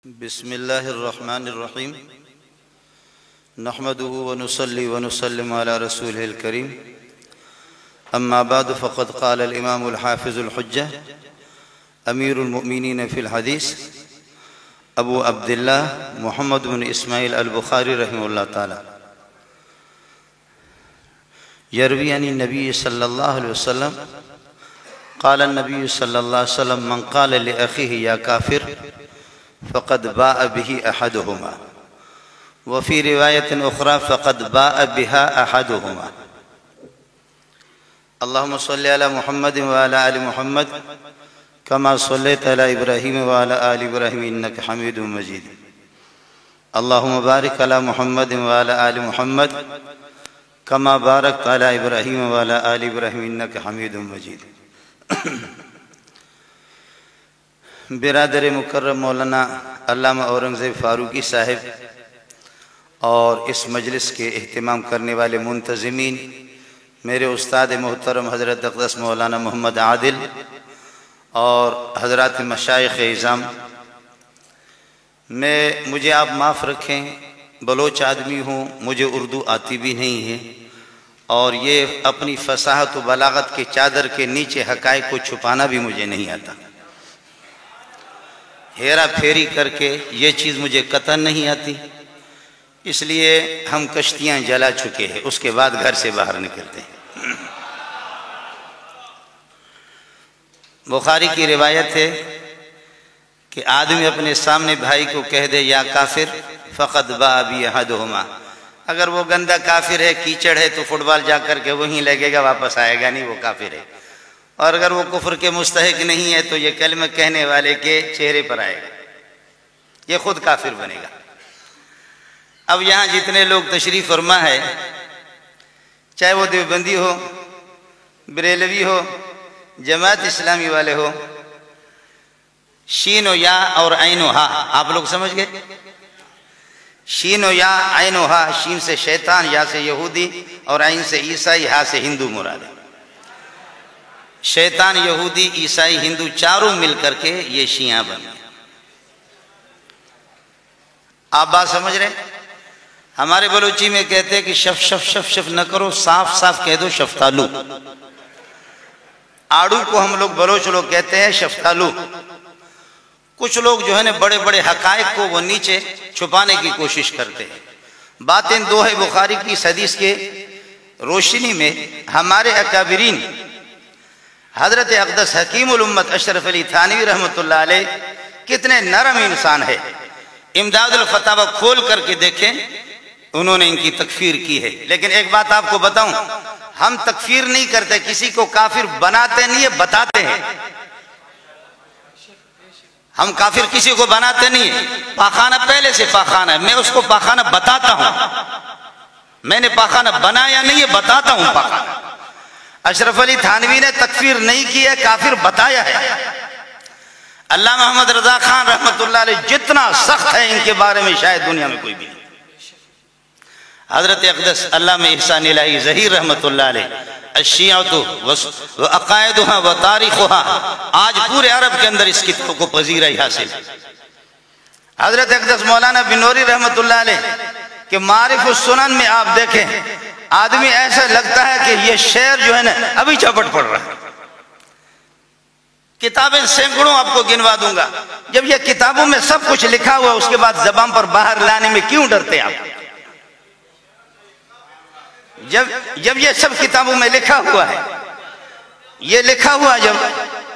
بسم الله الرحمن الرحيم نحمده ونصلي ونسلم على رسوله الكريم أما بعد فقد قال الإمام الحافظ الحجة أمير المؤمنين في الحديث أبو عبد الله محمد بن إسماعيل البخاري رحمه الله تعالى يروي عن النبي صلى الله عليه وسلم قال النبي صلى الله عليه وسلم من قال لأخيه يا كافر فقد باء به أحدهما وفي رواية أخرى فقد باء بها أحدهما اللهم صل على محمد وعلى آل محمد كما صليت على إبراهيم وعلى آل إبراهيم إنك حميد مجيد اللهم بارك على محمد وعلى آل محمد كما باركت على إبراهيم وعلى آل إبراهيم إنك حميد مجيد برادر مکرم مولانا علامہ اورنگزیب فاروقی صاحب اور اس مجلس کے اہتمام کرنے والے منتظمین میرے استاد محترم حضرت اقدس مولانا محمد عادل اور حضرات مشائخ اعظام مجھے آپ معاف رکھیں، بلوچ آدمی ہوں، مجھے اردو آتی بھی نہیں ہے اور یہ اپنی فصاحت و بلاغت کے چادر کے نیچے حقائق کو چھپانا بھی مجھے نہیں آتا، ہیرا پھیری کر کے یہ چیز مجھے قطعاً نہیں آتی، اس لیے ہم کشتیاں جلا چکے ہیں، اس کے بعد گھر سے باہر نکلتے ہیں۔ بخاری کی روایت ہے کہ آدمی اپنے سامنے بھائی کو کہہ دے یا کافر فقد باء بی احدہما، اگر وہ گندا کافر ہے، کیچڑ ہے تو فٹ بال جا کر کے وہیں لگے گا، واپس آئے گا نہیں، وہ کافر ہے، اور اگر وہ کفر کے مستحق نہیں ہے تو یہ کلمہ کہنے والے کے چہرے پر آئے گا، یہ خود کافر بنے گا۔ اب یہاں جتنے لوگ تشریف فرما ہے، چاہے وہ دیوبندی ہو، بریلوی ہو، جماعت اسلامی والے ہو، شین و یا اور عین و ہا، آپ لوگ سمجھ گئے؟ شین و یا، عین و ہا، شین سے شیطان، یا سے یہودی اور عین سے عیسائی، ہا سے ہندو مراد ہے۔ شیطان، یہودی، عیسائی، ہندو چاروں مل کر کے یہ شیعہ بن گئے۔ آپ بات سمجھ رہے ہیں؟ ہمارے بلوچی میں کہتے ہیں کہ شف شف شف شف نہ کرو، صاف صاف کہہ دو شفتالو۔ آڑو کو ہم لوگ بلوچ لوگ کہتے ہیں شفتالو۔ کچھ لوگ جو ہے نا بڑے بڑے حقائق کو وہ نیچے چھپانے کی کوشش کرتے ہیں۔ باتیں دو ہے بخاری کی حدیث کے روشنی میں، ہمارے اکابرین حضرت اقدس حکیم الامت اشرف علی تھانوی رحمۃ اللہ علیہ کتنے نرم انسان ہے، امداد الفتاوی کھول کر کے دیکھیں، انہوں نے ان کی تکفیر کی ہے۔ لیکن ایک بات آپ کو بتاؤں، ہم تکفیر نہیں کرتے، کسی کو کافر بناتے نہیں ہے، بتاتے ہیں۔ ہم کافر کسی کو بناتے نہیں ہیں، پاخانہ پہلے سے پاخانہ ہے، میں اس کو پاخانہ بتاتا ہوں، میں نے پاخانہ بنایا نہیں ہے، بتاتا ہوں پاخانہ۔ اشرف علی تھانوی نے تکفیر نہیں کی ہے، کافر بتایا ہے۔ اللہ محمد رضا خان رحمت اللہ علیہ جتنا سخت ہے ان کے بارے میں شاید دنیا میں کوئی بھی نہیں۔ حضرت اقدس علامہ احسان الہی ظہیر رحمت اللہ علیہ الشیعۃ وعقائدها وتاریخها، آج پورے عرب کے اندر اس کتاب کو پذیرائی حاصل۔ حضرت اقدس مولانا بنوری رحمت اللہ علیہ کہ معارف السنن میں آپ دیکھیں، آدمی ایسا لگتا ہے کہ یہ شعر جو ہے نا ابھی چپٹ پڑ رہا ہے۔ کتابیں سینکڑوں آپ کو گنوا دوں گا، جب یہ کتابوں میں سب کچھ لکھا ہوا اس کے بعد زبان پر باہر لانے میں کیوں ڈرتے آپ؟ جب یہ سب کتابوں میں لکھا ہوا ہے، یہ لکھا ہوا، جب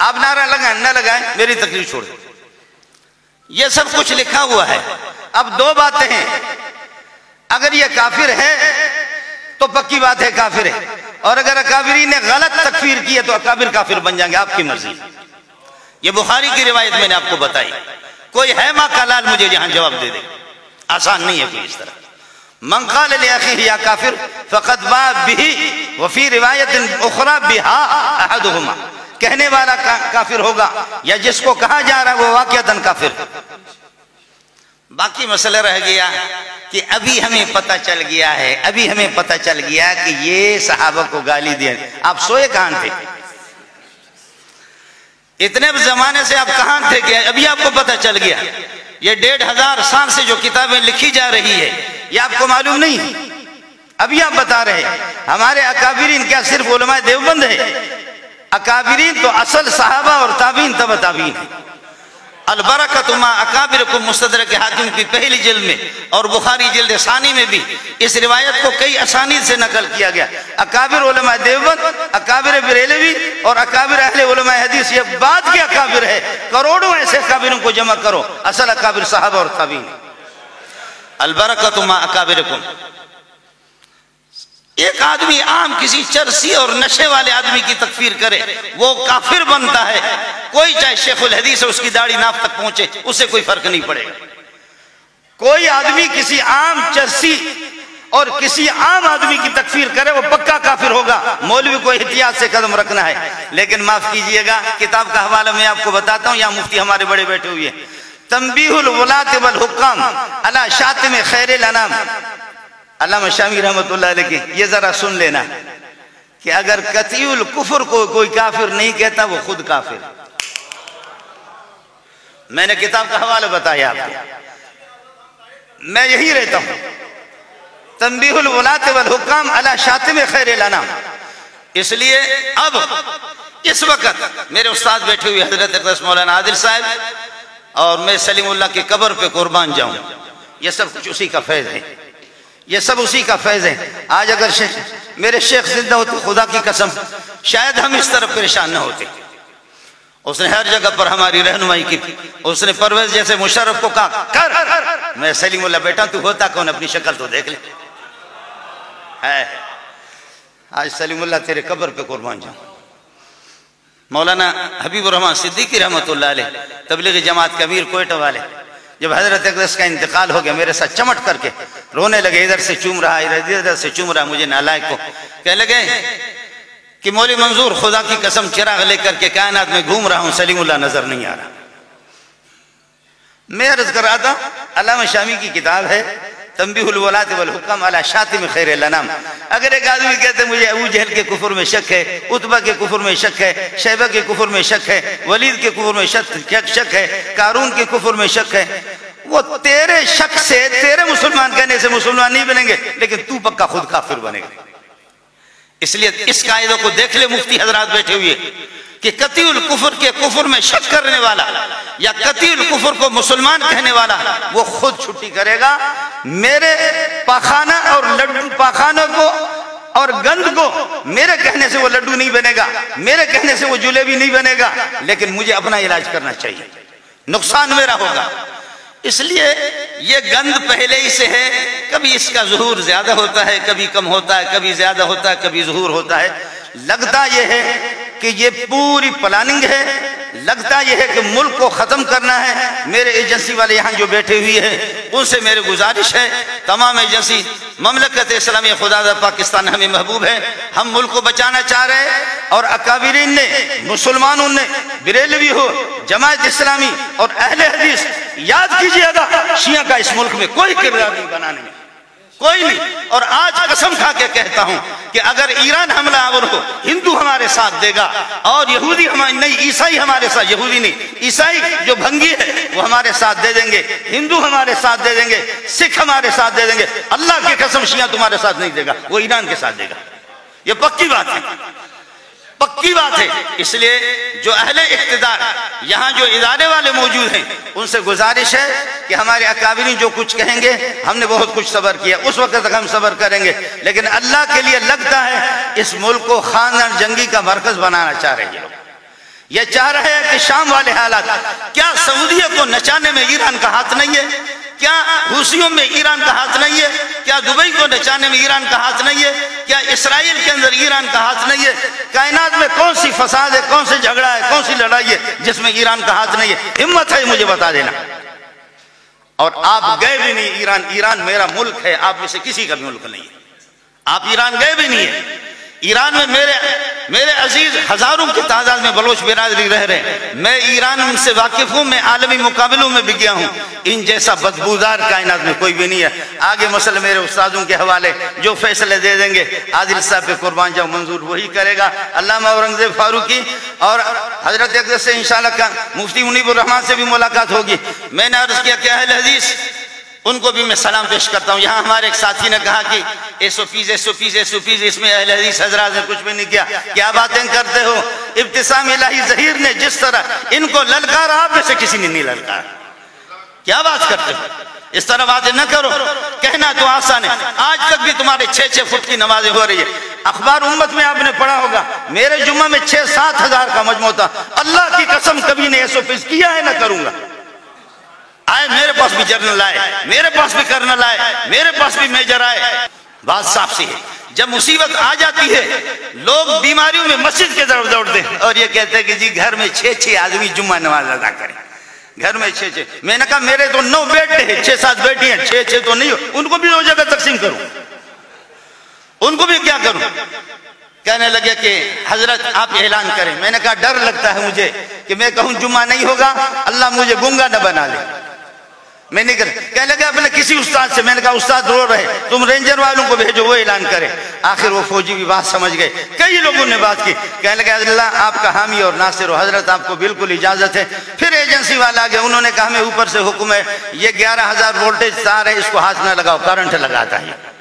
آپ نعرہ لگائیں نہ لگائیں میری تقریر چھوڑ دیں، یہ سب کچھ لکھا ہوا ہے۔ اب دو باتیں ہیں، اگر یہ کافر ہے تو پکی بات ہے کافر ہے، اور اگر اکابرین نے غلط تکفیر کی ہے تو اکابر کافر بن جائیں گے، آپ کی مرضی۔ یہ بخاری کی روایت میں نے آپ کو بتائی، کوئی ہے ماں کا لال مجھے جہاں جواب دے دے، آسان نہیں ہے کوئی اس طرح۔ من قال لأخيه یا کافر فقد باء به وفی روایت اخرى بها احدهما، کہنے والا کافر ہوگا یا جس کو کہا جا رہا ہے وہ واقعتاً کافر۔ باقی مسئلہ رہ گیا کہ ابھی ہمیں پتہ چل گیا ہے، ابھی ہمیں پتہ چل گیا کہ یہ صحابہ کو گالی دیں۔ آپ سوئے کہاں تھے؟ اتنے زمانے سے آپ کہاں تھے کہ ابھی آپ کو پتہ چل گیا؟ یہ 1500 سال سے جو کتابیں لکھی جا رہی ہے یہ آپ کو معلوم نہیں؟ ابھی آپ بتا رہے ہمارے اکابرین کیا صرف علماء دیوبند ہے؟ اکابرین تو اصل صحابہ اور تابعین تبع تابعین ہیں۔ البرکۃ ما اکابرکم مستدرک حاکم کی پہلی جلد میں اور بخاری جلد ثانی میں بھی اس روایت کو کئی اسانید سے نقل کیا گیا۔ اکابر علماء دیوبند، اکابر بریلوی اور اکابر اہل علماء حدیث یہ بعد کے اکابر ہے۔ کروڑوں ایسے اکابروں کو جمع کرو، اصل اکابر صحابہ اور تابعین۔ البرکۃ ما اکابرکم۔ ایک آدمی عام کسی چرسی اور نشے والے آدمی کی تکفیر کرے وہ کافر بنتا ہے، کوئی چاہے شیخ الحدیث ہے اس کی داڑھی ناف تک پہنچے اس سے کوئی فرق نہیں پڑے گا۔ کوئی آدمی کسی عام چرسی اور کسی عام آدمی کی تکفیر کرے وہ پکا کافر ہوگا۔ مولوی کو احتیاط سے قدم رکھنا ہے۔ لیکن معاف کیجئے گا، کتاب کا حوالہ میں آپ کو بتاتا ہوں، یہاں مفتی ہمارے بڑے بیٹھے ہوئے ہیں، تنبیہ الولاۃ والحکام علی شاتم خیر الانام، علامہ شامی رحمت اللہ علیہ کی۔ یہ ذرا سن لینا کہ اگر قطعی الکفر کو کوئی کافر نہیں کہتا وہ خود کافر۔ میں نے کتاب کا حوالہ بتایا آپ کو، میں یہی رہتا ہوں، تنبیہ الولاۃ والحکام علی شاتم خیر الانام۔ اس لیے اب اس وقت میرے استاد بیٹھے ہوئے حضرت اقدس مولانا عادل صاحب اور میں سلیم اللہ کی قبر پہ قربان جاؤں، یہ سب کچھ اسی کا فیض ہے، یہ سب اسی کا فیض ہے۔ آج اگر میرے شیخ زندہ ہوتے خدا کی قسم شاید ہم اس طرح پریشان نہ ہوتے۔ اس نے ہر جگہ پر ہماری رہنمائی کی، اس نے پرویز جیسے مشرف کو کہا کر، میں سلیم اللہ بیٹا تو ہوتا کون، اپنی شکل تو دیکھ لے ہے۔ آج سلیم اللہ تیرے قبر پہ قربان جاؤں۔ مولانا حبیب الرحمن صدیقی رحمت اللہ علیہ تبلیغی جماعت کے امیر کوئٹہ والے، جب حضرت اقدس کا انتقال ہو گیا میرے ساتھ چمٹ کر کے رونے لگے، ادھر سے چوم رہا ادھر سے چوم رہا مجھے نالائق کو، کہنے لگے کہ مولوی منظور خدا کی قسم چراغ لے کر کے کائنات میں گھوم رہا ہوں، سلیم اللہ نظر نہیں آ رہا۔ میں عرض کر رہا تھا علامہ شامی کی کتاب ہے تنبیہ الولاۃ والحکام علی شاتم خیر الانام۔ اگر ایک آدمی کہتے مجھے ابو جہل کے کفر میں شک ہے، عتبہ کے کفر میں شک ہے، شیبہ کے کفر میں شک ہے، ولید کے کفر میں شک ہے، قارون کے کفر میں شک ہے، وہ تیرے شک سے تیرے مسلمان کہنے سے مسلمان نہیں بنیں گے، لیکن تو پکا خود کافر بنے گا۔ اس لیے اس قاعدے کو دیکھ لے مفتی حضرات بیٹھے ہوئے کہ قطعی الکفر کے کفر میں شک کرنے والا یا قطعی الکفر کو مسلمان کہنے والا وہ خود چھٹی کرے گا۔ میرے پاخانہ اور لڈو پاخانہ کو اور گند کو میرے کہنے سے وہ لڈو نہیں بنے گا، میرے کہنے سے وہ جلیبی نہیں بنے گا، لیکن مجھے اپنا علاج کرنا چاہیے، نقصان میرا ہوگا۔ اس لیے یہ گند پہلے ہی سے ہے، کبھی اس کا ظہور زیادہ ہوتا ہے، کبھی کم ہوتا ہے، کبھی زیادہ ہوتا ہے، کبھی ظہور ہوتا ہے۔ لگتا یہ ہے کہ یہ پوری پلاننگ ہے، لگتا یہ ہے کہ ملک کو ختم کرنا ہے۔ میرے ایجنسی والے یہاں جو بیٹھے ہوئے ہیں ان سے میرے گزارش ہے، تمام ایجنسی مملکت اسلامی خدا پاکستان ہمیں محبوب ہے، ہم ملک کو بچانا چاہ رہے ہیں، اور اکابرین نے مسلمانوں نے بریلوی ہو جماعت اسلامی اور اہل حدیث یاد کیجئے گا شیعہ کا اس ملک میں کوئی کردار نہیں بنانے میں، کوئی نہیں۔ اور آج قسم کھا کے کہتا ہوں کہ اگر ایران حملہ آور ہو ہندو ہمارے ساتھ دے گا، اور یہودی نہیں عیسائی ہمارے ساتھ، یہودی نہیں عیسائی جو بھنگی ہے وہ ہمارے ساتھ دے دیں گے، ہندو ہمارے ساتھ دے دیں گے، سکھ ہمارے ساتھ دے دیں گے، اللہ کی قسم شیعہ تمہارے ساتھ نہیں دے گا، وہ ایران کے ساتھ دے گا، یہ پکی بات ہے، پکی بات ہے۔ اس لیے جو اہل اقتدار یہاں جو ادارے والے موجود ہیں ان سے گزارش ہے کہ ہمارے اکابرین جو کچھ کہیں گے، ہم نے بہت کچھ صبر کیا، اس وقت تک ہم صبر کریں گے، لیکن اللہ کے لیے لگتا ہے اس ملک کو خاندان جنگی کا مرکز بنانا چاہ رہے ہیں۔ یہ چاہ رہے ہیں کہ شام والے حالات، کیا سعودیہ کو نچانے میں ایران کا ہاتھ نہیں ہے؟ کیا حوثیوں میں ایران کا ہاتھ نہیں ہے؟ کیا دبئی کو نچانے میں ایران کا ہاتھ نہیں ہے؟ کیا اسرائیل کے اندر ایران کا ہاتھ نہیں ہے؟ کائنات میں کون سی فساد ہے، کون سی جھگڑا ہے، کون سی لڑائی ہے جس میں ایران کا ہاتھ نہیں ہے؟ ہمت ہے مجھے بتا دینا۔ اور آپ گئے بھی نہیں ایران، ایران میرا ملک ہے، آپ میں سے کسی کا بھی ملک نہیں ہے، آپ ایران گئے بھی نہیں ہے۔ ایران میں میرے میرے عزیز ہزاروں کی تعداد میں بلوچ برادری رہ رہے ہیں، میں ایران سے واقف ہوں، میں عالمی مقابلوں میں بھی گیا ہوں، ان جیسا بدبودار کائنات میں کوئی بھی نہیں ہے۔ آگے مسئلہ میرے استادوں کے حوالے، جو فیصلے دے دیں گے عادل صاحب پہ قربان جاؤ، منظور وہی کرے گا۔ علامہ اورنگزیب فاروقی اور حضرت اقدس سے انشاءاللہ مفتی منیب الرحمان سے بھی ملاقات ہوگی۔ میں نے عرض کیا کہ اہل حدیث، ان کو بھی میں سلام پیش کرتا ہوں۔ یہاں ہمارے ایک ساتھی نے کہا کہ SOPs اس میں اہل حدیث حضرات نے کچھ بھی نہیں کیا، کیا باتیں کرتے ہو؟ ابتسام الہی ظہیر نے جس طرح ان کو للکارا، آپ میں سے کسی نے نہیں للکارا، کیا بات کرتے ہو؟ اس طرح باتیں نہ کرو، کہنا تو آسان ہے۔ آج تک بھی تمہارے 6 فٹ کی نمازیں ہو رہی ہے۔ اخبار امت میں آپ نے پڑھا ہوگا، میرے جمعہ میں 6-7 ہزار کا مجموعہ تھا۔ اللہ کی قسم کبھی نے SOPs کیا ہے نہ کروں گا۔ آئے میرے پاس بھی جرنل آئے، میرے پاس بھی کرنل آئے، میرے پاس بھی میجر آئے۔ بات صاف سی ہے، جب مصیبت آ جاتی ہے لوگ بیماریوں میں مسجد کے طرف دوڑتے ہیں اور یہ کہتے ہیں کہ جی گھر میں 6 آدمی جمعہ نماز ادا کریں، گھر میں 6۔ میں نے کہا میرے تو 9 بیٹے ہیں، 6-7 بیٹی ہیں، 6 تو نہیں ہو، ان کو بھی 2 جگہ تقسیم کروں، ان کو بھی کیا کروں؟ کہنے لگے کہ حضرت آپ اعلان کریں۔ میں نے کہا ڈر لگتا ہے مجھے کہ میں کہوں جمعہ نہیں ہوگا، اللہ مجھے گنگا نہ بنا لے، میں نہیں کرے۔ کہنے لگا اپنے کسی استاد سے، میں نے کہا استاد رو رہے، تم رینجر والوں کو بھیجو وہ اعلان کرے۔ آخر وہ فوجی بھی بات سمجھ گئے، کئی لوگوں نے بات کی، کہنے لگا اللہ آپ کا حامی اور ناصر ہو، حضرت آپ کو بالکل اجازت ہے۔ پھر ایجنسی والا آگئے، انہوں نے کہا ہمیں اوپر سے حکم ہے، یہ 11,000 وولٹیج تار ہے، اس کو ہاتھ نہ لگاؤ، کرنٹ لگاتا ہے۔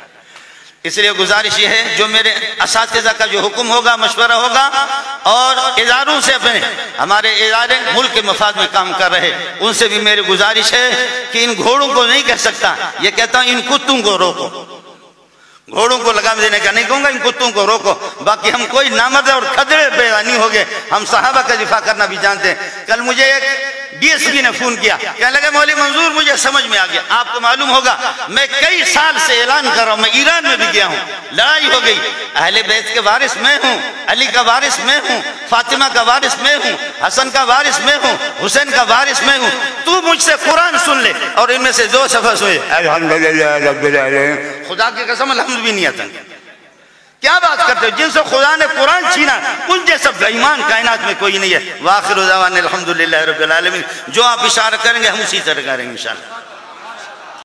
اس لیے گزارش یہ ہے، جو میرے اساتذہ کا جو حکم ہوگا، مشورہ ہوگا، اور اداروں سے اپنے ہمارے ادارے ملک کے مفاد میں کام کر رہے، ان سے بھی میری گزارش ہے کہ ان گھوڑوں کو نہیں کہہ سکتا، یہ کہتا ہوں ان کتوں کو روکو، گھوڑوں کو لگام دینے کا نہیں کہوں گا، ان کتوں کو روکو۔ باقی ہم کوئی نامرد اور کھدڑے پیدا نہیں ہو گئے، ہم صحابہ کا دفاع کرنا بھی جانتے ہیں۔ کل مجھے ایک DSP نے فون کیا، کہنے لگا مولوی منظور مجھے سمجھ میں آ گیا، آپ کو معلوم ہوگا میں کئی سال سے اعلان کر رہا ہوں، میں ایران میں بھی گیا ہوں، لڑائی ہو گئی، اہل بیت کے وارث میں ہوں، علی کا وارث میں ہوں، فاطمہ کا وارث میں ہوں، حسن کا وارث میں ہوں، حسین کا وارث میں ہوں، تو مجھ سے قرآن سن لے، اور ان میں سے 2 صفحہ سنے الحمدللہ رب العالمین، خدا کی قسم الحمد بھی نہیں آتا۔ کیا بات کرتے ہو؟ جن سے خدا نے قرآن چھینا ان جیسا بےایمان کائنات میں کوئی نہیں ہے۔ وآخر دعوانا الحمدللہ رب العالمین۔ جو آپ اشارہ کریں گے ہم اسی طرح کریں گے انشاءاللہ۔